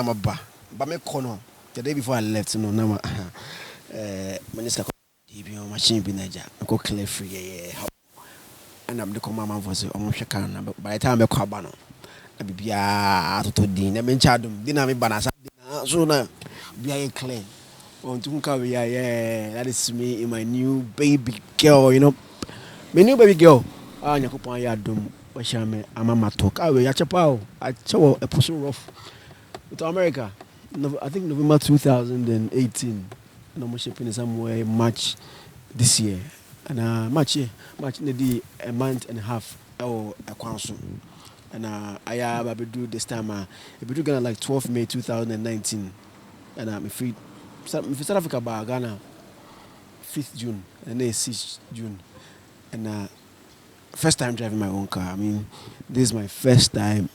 I'm a ba. But me kono. The day before I left, no, now, Minister, machine be naja. I go clear free, yeah. And I'm the command for say, almost shakan. But by the time I call Bano, I be to din. I mean, Chadum, dinner me banana. So now, be a clean. On to yeah, that is me in my new baby girl, my new baby girl. Ah, Nyakopon ya dum. Washame, I'm a matok. I will yachapao. I saw a person rough to America. I think November 2018. And I'm shipping somewhere March this year. And March in a month and a half or a council. And I have a do this time. If we do Ghana like 12 May 2019. And I'm free. South Africa by Ghana 5th June and then 6th June. And first time driving my own car. I mean, this is my first time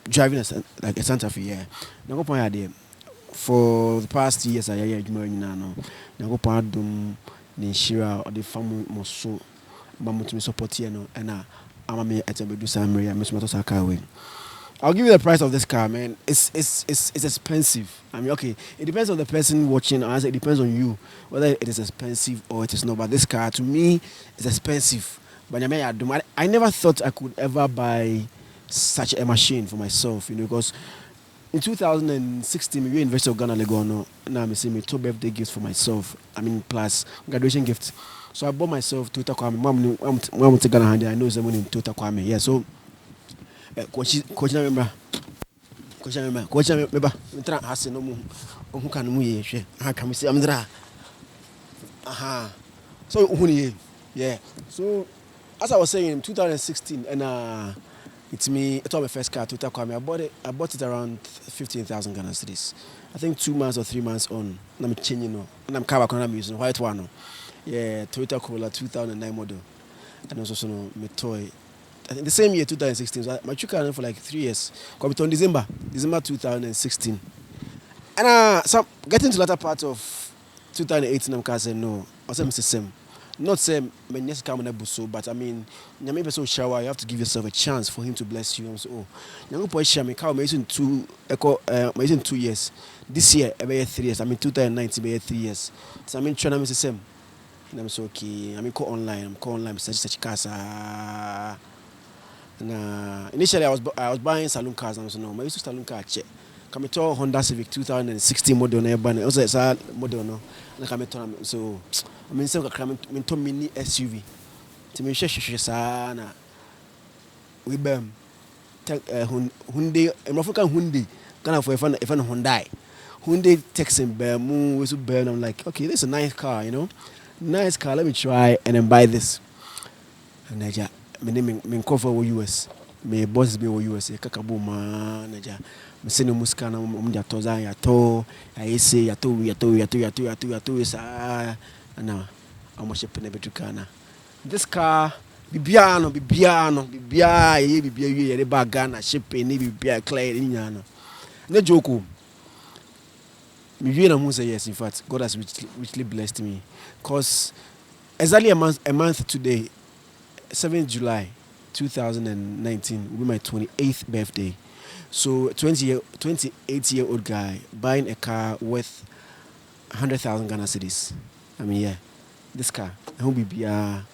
driving like a Santa Fe. Yeah. Now go idea. For the past years, I heard more now. Now go point dum ni shira or the family must so, but me support here no. And I'm a me at do some area. Me smart car way. I'll give you the price of this car, man. It's expensive. I mean, okay, it depends on the person watching. Or it depends on you whether it is expensive or it is not. But this car, to me, is expensive. But I never thought I could ever buy such a machine for myself, because in 2016, we invested in Ghana Legono, and I'm saying me 2 birthday gifts for myself. I mean, plus graduation gifts. So I bought myself Toyota Kwame. Mom to Ghana, I know someone in Toyota Kwame. Yeah, so. Coach remember. Intra hase no mu. Ohu kan mu ye hwe. Ha kan say amdra. Aha. So ohu ye. Yeah. So as I was saying in 2016 and it's my first car Toyota Kwame. I bought it around 15,000 Ghana cedis. I think 2 months or 3 months on. And I'm changing and I'm car back on I'm using white one no. Yeah, Toyota Corolla 2009 model. And also my toy. I think the same year, 2016. So my took car for like 3 years. Come on December 2016. And so getting to the latter part of 2018, I'm saying no. I said, Mr. Sim, not saying my next come on so, but I mean, maybe so shower. You have to give yourself a chance for him to bless you. I'm so young boy, me car in 2 years. This year, about 3 years. I mean, 2019, about 3 years. So I mean, trying to Mr. Sim. And I'm so okay. I mean, call online. Such car. Initially, I was buying saloon cars, and I was no. I used to saloon car check. Come to Honda Civic 2016 model, na ban. Also, it's a model no. Na come to so. I mean, so come to mini SUV. To me, share na. We bam. Hyundai. I'm African Hyundai. Kind of for if Hyundai. Hyundai Texan bam. We so bam. I'm like, okay, this is a nice car, Nice car. Let me try and then buy this. And I just. My name is cover US. My boss be US. Kakabu ma naja. Me send musika na umja toza ya to. I say ya to sa. Na I'm shipping a betukana. This car bibiano ye the bag Ghana shipping ni bibia clear nyana. Na joke. Me na who say yes. In fact, God has richly blessed me. Cause exactly a month today. 7th July 2019 will be my 28th birthday. So 28-year-old guy buying a car worth 100,000 Ghana cedis. I mean, yeah, this car I will be around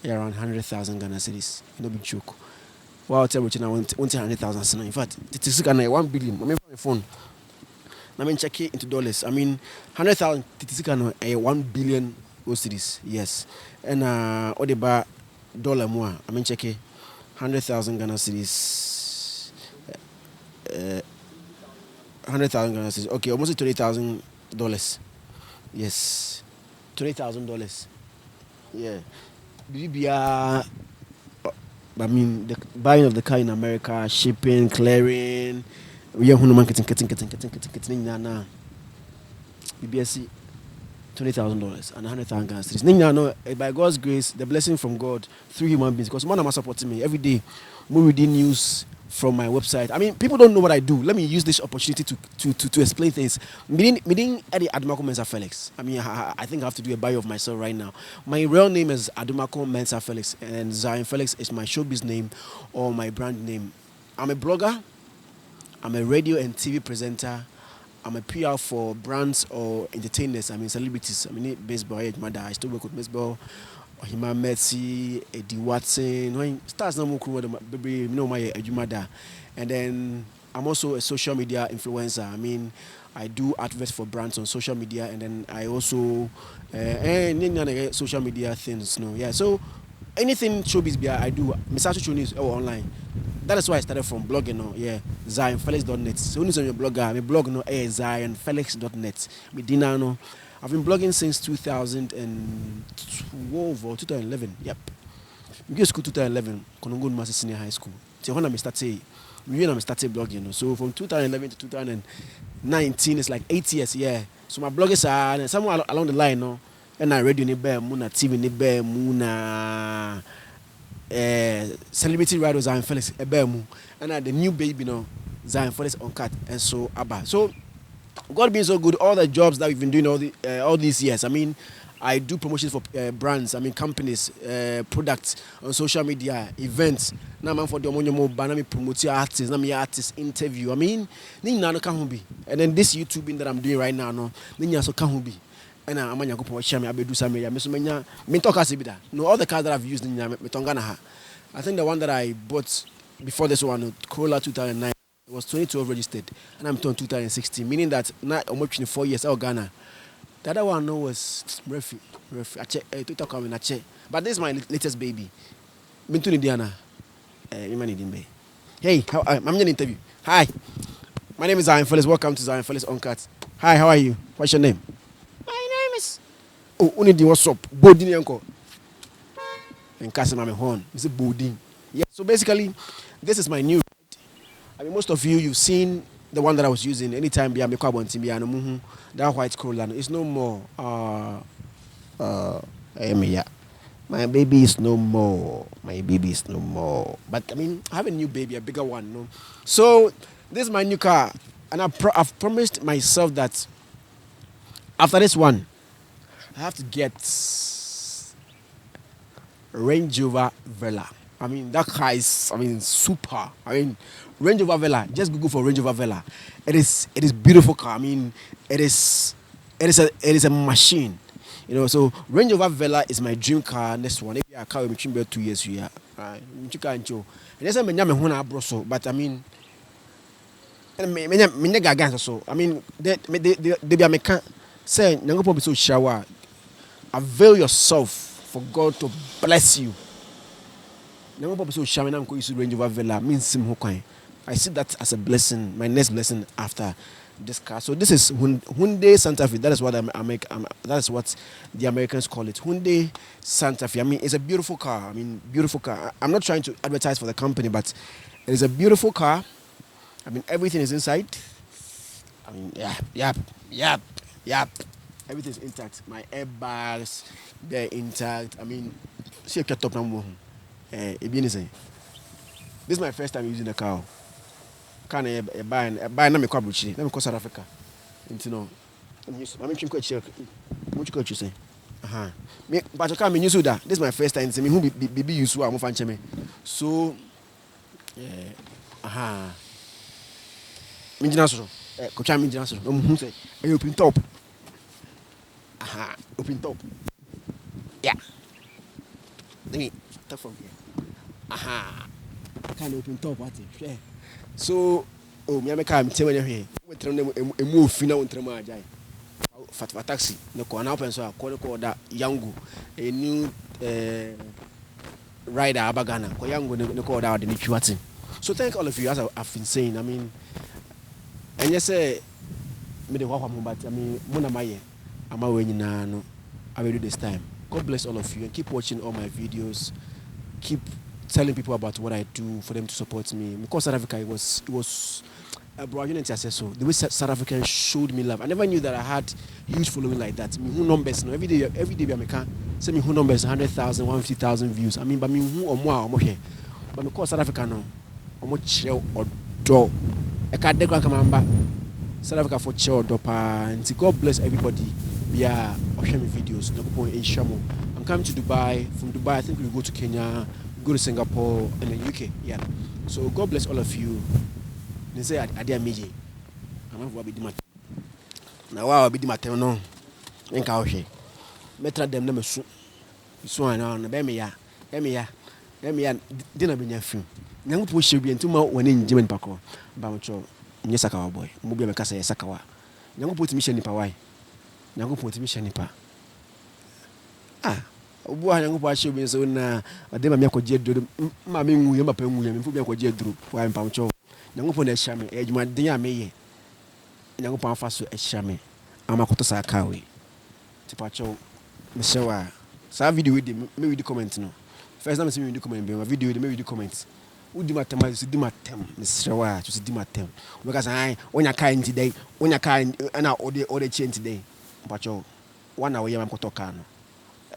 100,000 Ghana cedis. No big joke. Wow, I'll tell you now 100,000. In fact, it is Ghana 1 billion. I mean, my phone. I mean, check it into dollars. I mean, 100,000. It is Ghana 1 billion cedis. Yes, and all the bar. Dollar more. I mean, check it. 100,000 Ghana cedis. 100,000 Ghana cedis. Okay, almost $20,000. Yes, $20,000. Yeah. I mean, the buying of the car in America, shipping, clearing. We are getting na. BBSC. $20,000 and 100,000 Ghana cedis. By God's grace, the blessing from God through human beings. Because man, am supporting me every day. We reading news from my website. I mean, people don't know what I do. Let me use this opportunity to explain things. Meaning Eddie Adumako Mensa Felix. I mean, I think I have to do a bio of myself right now. My real name is Adumako Mensa Felix, and Zionfelix is my showbiz name or my brand name. I'm a blogger. I'm a radio and TV presenter. I'm a PR for brands or entertainers. I mean, celebrities. I mean, baseball. I still work with baseball. Ohima Messi, Eddie Watson. When stars no more baby, you know my Ejumada. And then I'm also a social media influencer. I mean, I do adverts for brands on social media, and then I also social media things. No, yeah. So anything showbiz I do. Misasu news online. That is why I started from blogging. No, yeah, Zionfelix.net. So when you're a blogger, my blog no, Zionfelix.net. Me dinner no. I've been blogging since 2012 or 2011. Yep. We go to school 2011. Konongo Nmasi Senior High School. So when I started blogging. So from 2011 to 2019, it's like 8 years. Yeah. So my blog is somewhere along the line, no. And I radio ni bear, muna TV ni bear, muna celebrity radio Zionfelix a bear mu, and the new baby no Zionfelix Uncut and so Abba. So God being so good, all the jobs that we've been doing all these years. I mean, I do promotions for brands. I mean, companies, products on social media, events. Now I'm for the Omonyomo banana promote artists. Now me artist interview. I mean, Nina can be. And then this YouTubing that I'm doing right now, no, Nina so can be. And I'm going to go share me. I do some media. Me talk as bida. No, all the cars that I've used in me tongana ha. I think the one that I bought before this one, Corolla 2009. It was 2012 registered, and I'm turned 2016, meaning that now I'm watching 4 years out Ghana. The other one was Refi. But this is my latest baby. Mintu Indiana. Hey, I'm in an interview. Hi, my name is Zionfelix. Welcome to Zionfelix Uncut. Hi, how are you? What's your name? My name is. Oh, Unidi, what's up? Bodin Yanko. And Kasim Horn. It's a Bodin. Yeah. So basically, this is my new. I mean, most of you've seen the one that I was using anytime be a carbon team, that white Corolla. It's no more. My baby is no more. My baby is no more. But I mean, I have a new baby, a bigger one. No? So this is my new car, and I've promised myself that after this one, I have to get Range Rover Vela. I mean, that car is, super. I mean, Range Rover Vela. Just Google for Range Rover Vela. It is beautiful car. I mean, it is a machine. You know, so Range Rover Vela is my dream car. Next one, maybe a car will be 2 years here. But I mean, so I mean, they be a mechanic. Say, Nangopo be so shower. Avail yourself for God to bless you. Nangopo be so shower. Nango use Range Rover Vela means sim hokwain. I see that as a blessing, my next blessing after this car. So this is Hyundai Santa Fe. That is what that is what the Americans call it. Hyundai Santa Fe. I mean, it's a beautiful car. I mean, beautiful car. I'm not trying to advertise for the company, but it is a beautiful car. I mean, everything is inside. I mean, yep. Everything is intact. My airbags, they're intact. I mean, see a cat top number. This is my first time using the car. Can I buy na me kwabuchi? Na me South Africa. Into no. I'm thinking quite sure. What you say? Me, but you can't me use that. This is my first time. Me who be use wa mo fan cheme. So, Me jina so. Kocha me jina so. Who say? Open top. Open top. Yeah. Let me talk from here. Can open top what? Share. So, me come tell me here. We turn them a move fina on Tremajai. Fat taxi. No corner open so I call that Yangu, a new rider Abagana. Koyango no call out the Nichuatin. So thank all of you as I've been saying. I mean, and yes, me the Wapa but I mean, Munamaye, I'm away no. I will do this time. God bless all of you and keep watching all my videos. Keep telling people about what I do for them to support me. Because South Africa, it was a broad unity so. The way South Africans showed me love. I never knew that I had huge following like that. Me who numbers no every day I can say me who numbers 100,000, 150,000 views. I mean, but me who or more here. But because South Africa no, I'm chill or door. I can't declare South Africa for chill or door and God bless everybody. Yeah, watching me videos. No point in Shamo. I'm coming to Dubai. From Dubai, I think we'll go to Kenya. Go to Singapore and the UK. Yeah. So God bless all of you. They say I did meje. I'm going to be my now. I'll be my turn on. Think I'll say. Better them never so. So I know. Emia, dinner be your film. Young push you be into my when in Jim Paco. Bamucho, Yesaka boy. Mobile Macassa Sakawa. Young put mission nipa why. Young put mission nipa. Ah, boy, young push you be so na a dema mako jet do. Mammy, we have a pen, we have a jet group. Why Pamucho. Young put a shame, edge my dear me. Young Pafaso a shame. Amakoto Sakawi. Tipacho, Miss Sa video with them, maybe the comment no. First time I see me do comment, my video maybe the comments. Who do my time? I do my time, Mr. Shawa, to do my time. Because I when you kind today, when you kind and all the change today. But you 1 hour I'm talking.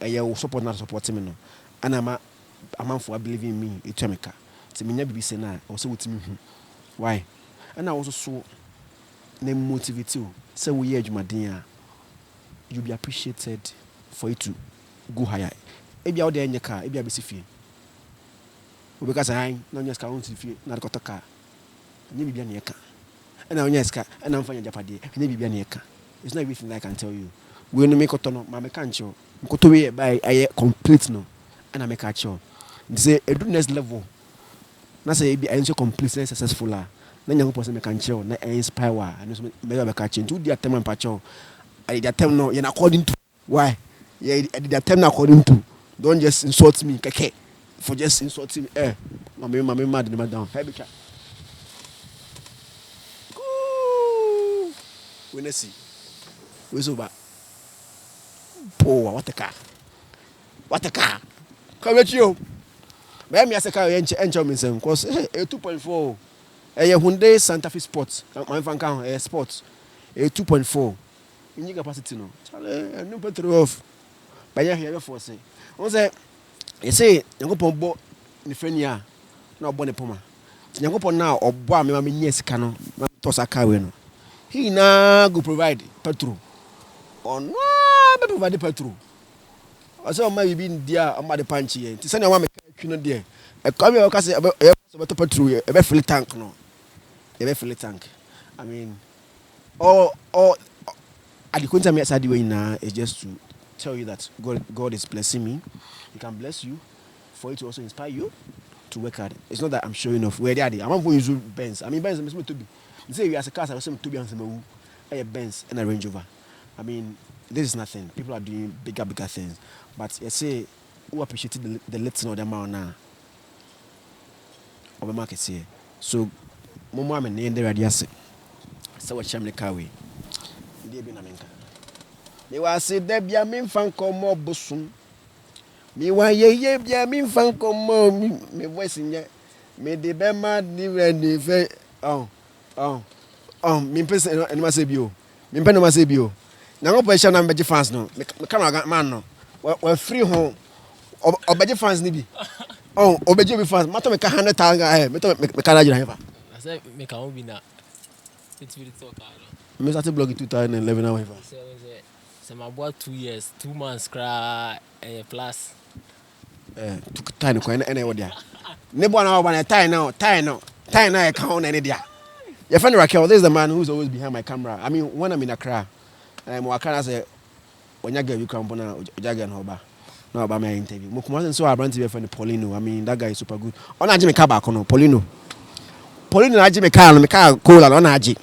I support not support me no. And I'm a man for believing in me, it's Jamaica. To me never be saying that also with me. Why? And I also so name motivate you. Say we edge my dear. You'll be appreciated for it to go higher. Ebi out there in your car, ebi abesi fie. Because I no nyes ka won si fie na de car. Nye bibia na yeka. And na nyes ka, and na mfanya japade. Nye bibia na yeka. It's not everything I can tell you. We no make koto no, ma me kan cho. Koto we by aye complete no. And I make a cho. They say e do next level. Na say ebi aye so complete successful la. Na nyango person me kan cho, na inspire wa. And so me be ka change. Do dia tem pa cho. I dia tem no, you according to why? Yeah, I did attempt according to. Don't just insult me, keke. For just insulting me. Mommy mad in my down. Hey, bitch. We let's see. We so bad. Poor, what a car. What a car. Come at you. Maybe I say car enjoy me some cause a 2.4. A Hyundai Santa Fe Sports. My fan count a sports. A 2.4. In your capacity no. Charlie, no petrol off. But you hear for say. On say, you say you go bo ni friend ya na obo ne poma. You go now obo me ma me nyes ka no. Ma to saka we no. He na go provide petrol. Or no, be provide petrol. I say o ma bi ndia o ma de panchi ye. Ti say na wa me ka no there. E come here ka say e be petrol e be fill tank no. E be fill tank. I mean at the content me aside the way now is just to tell you that God is blessing me. He can bless you for it to also inspire you to work hard. It's not that I'm showing off. Where they are, I'm not going to use Benz. I mean, Benz is to be. You say you as a car, I was to be on some Benz and a Range Rover. I mean, this is nothing. People are doing bigger things. But you say, who appreciated the little of them now of the market here. So, Momo, I'm in the radius. So, what shall I car way? Me wa se de bia me mfa nkomo bosom me wa ye bia me mfa nkomo me voice nye me de be ma ni ready fe me pese eno ma se bio me pese no ma se bio na ngo po na mbeje fans no me camera man no wa free ho obeje fans ni bi obeje bi fans mato me ka 100,000 me to me ka na jira hefa I say me ka won bi na it will talk me started blogging 2011 now hefa so my boy 2 years 2 months cry plus took time ko ene wo dia ne bo na wo na time now e ka on ene dia your friend Raquel, this is the man who's always behind my camera. I mean, when I'm in Accra, I'm Accra say when you get you come on Gh100 no about my interview mo kuma so abrant be friend Paulino. I mean, that guy is super good on aji me car back no Paulino na aji me car no me car cool on aji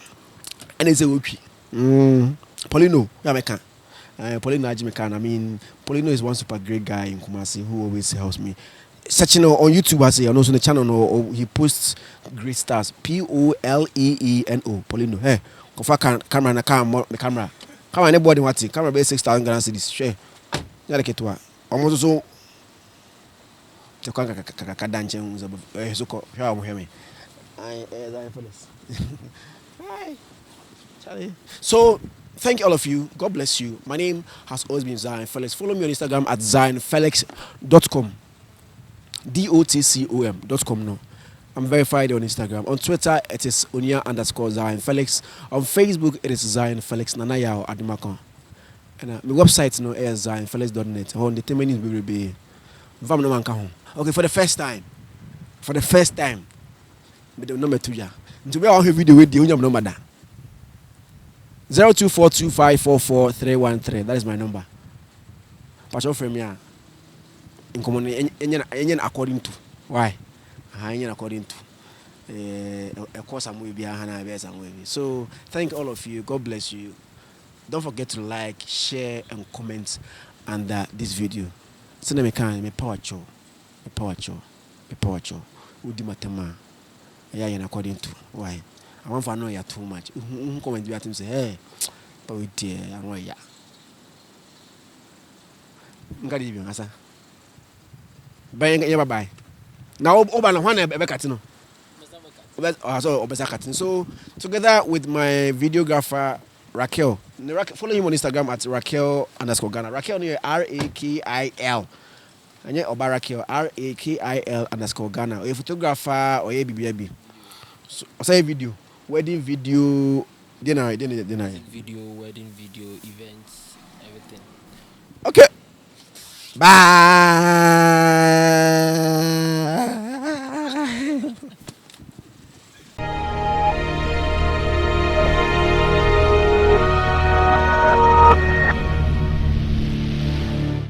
and he say okay Paulino ya me car Paulino aji me car. I mean, Paulino is one super great guy in Kumasi who always helps me searching on YouTube. I say and also on the channel or he posts great stars. Poleeno Paulino. Hey, kofa camera na camera come on anybody what camera be 6,000 Ghana cedis share ya leketwa almost so to ka danche unza so ko hwa mo hweme Zionfelix. Hi Charlie. So thank you all of you. God bless you. My name has always been Zionfelix. Follow me on Instagram at zionfelix.com. DOTCOM.com. No, I'm verified on Instagram. On Twitter, it is Unia_Zionfelix. On Facebook, it is Zionfelix Nanaya Adimakon. And my website no is Zionfelix.net. On the 10 minutes we will be. Okay, for the first time, with the number 2 year. To be on video with the number da. 0242544313. That is my number. Pastor from here. In common according to why? According to a course I'm with behind. So thank all of you. God bless you. Don't forget to like, share, and comment under this video. So me power show. Udi matema. Yeah, according to why? I want to know you too much. Comment you say, hey, but we dear, I know ya. Ngadi bi ngasa. Bye. Now, Oban one Bekatino. So, together with my videographer Raquel, follow him on Instagram at Raquel_Ghana. Raquel Rakil. And yeah, Oba Raquel RAKIL_Ghana. Or a photographer or a BBB. So, say video, wedding video, dinner. Video, wedding video, events, everything. Okay. Bye.